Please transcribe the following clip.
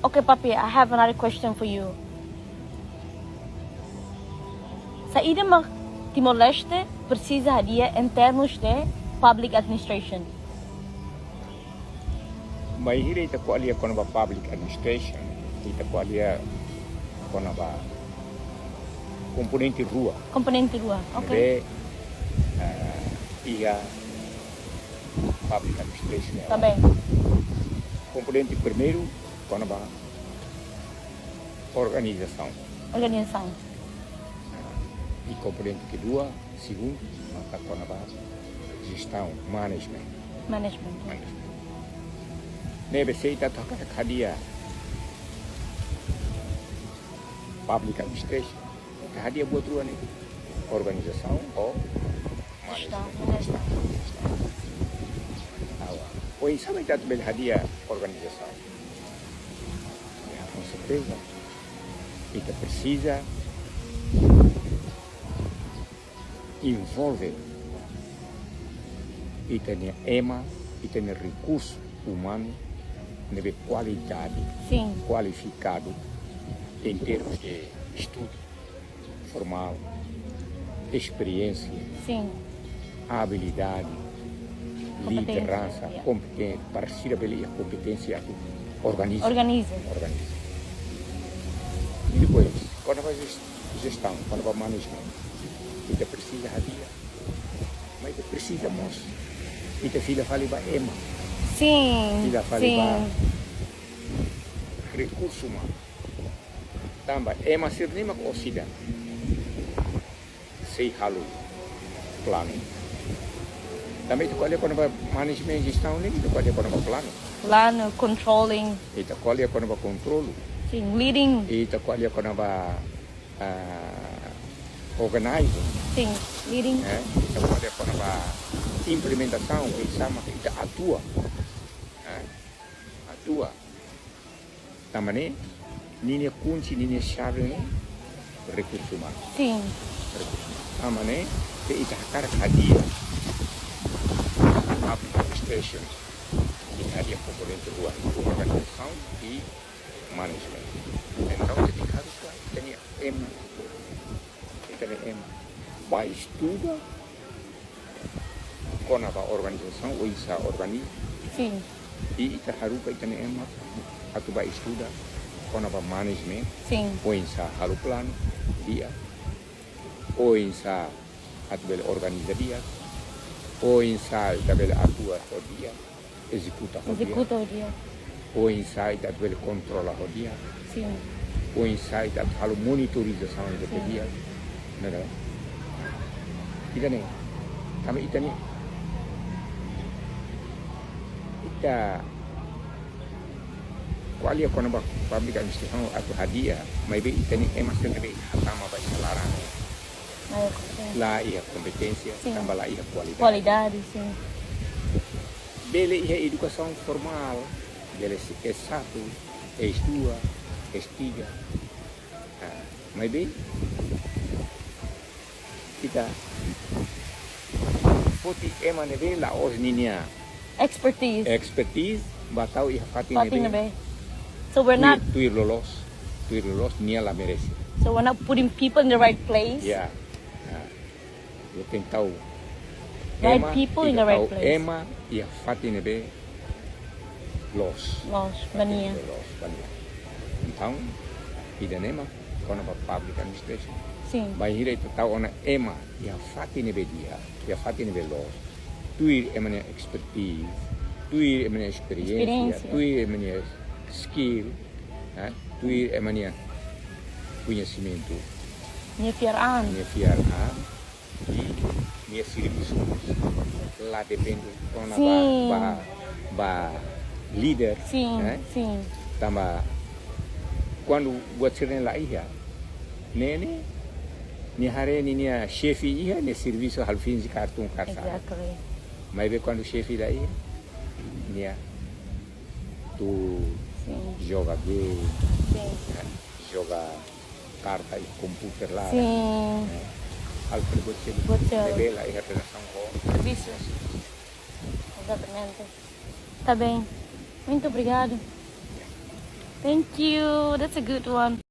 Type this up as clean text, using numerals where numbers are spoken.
Okay, papi, I have another question for you. Sa ida Timor-Leste precisa dia em termos de public administration. Mas ita kualia kono ba public administration, ita kualia kono ba componente rua. Componente rua, okay. Ia public administration. Tá bem. Componente primeiro, kono ba organização. Organização. E componente kedua, segundo, maka kono ba gestão, management. Nebe seita toka hadia public administration. Hadia buat ruang itu organização ou management. O insama itu bel hadia organização. Com certeza, kita precisa envolver kita ni EMA, kita ni recurso humano de qualidade, sim, qualificado em termos de estudo formal, experiência, sim, habilidade, liderança, competência, para se a competência organiza. E depois, quando vai gestão, quando vai management, kita precisa hadia, mas precisa moço, kita filha fala ba EMA. Sim, Filha fala ba recurso humano. Também EMA sirnima ko osida. Sei halu plano. Também tu qual quando vai management gestão nem tu qual quando vai plano. Plano, controlling. Itu qual quando vai controlo. Sim, leading. Itu qual quando vai organizing. Sim, leading. Itu qual quando vai implementação e sama kita atua. Atua. Também nini kunci nini chave ni recurso humano. Sim. Amane te itakar hadia administration e hadia componente rua organização e management. Então te harus tenha EMA. Tem EMA. Vai estuda com a organização ou isa organiza. Sim. E ita harupa itane EMA atau vai estuda com a management. Sim. Ou isa halu plano dia. Ou insa atbel organiza dia, ou insa atbel atua dia, executa dia, ou insa atbel controla dia, sim, ou insa atbel monitorização do dia, nada. Ita ni, kami ita ni, ita kualia kau nampak public administration atau hadiah, maybe ita ni emas sendiri sama baik selarang. Lá ia competência, também lá ia qualidade. Qualidade, sim. Bele ia educação formal, bele S1, S2, S3. Mas bem, kita poti emane bele lá os ninia. Expertise, batau ia fatin bele. So we're not. Tuir lolos nia la merece. So we're not putting people in the right place. Yeah. Eu tentau right people in the right place. Ema ia fatine be los mania. Então, ida nema kono ba public administration. Sim. Vai hira itu tau ona ema ia fatine be dia, ia fatine be los. Tuir emane expertise, tuir emane experiência, tuir emane skill, tuir emane conhecimento. Nyefiaran. E minha serviço lá depende com a líder, sim. Também quando buat sering lá ia, nene ni hari ni chefe ia ne serviço halfin de cartão cartão. Exactly. Mas quando chefe lá ia, nia tu joga game, joga carta e computer lá. Sim. Alfredo Boccelli, a relação com serviços. Exatamente. Tá bem. Muito obrigado. Thank you. That's a good one.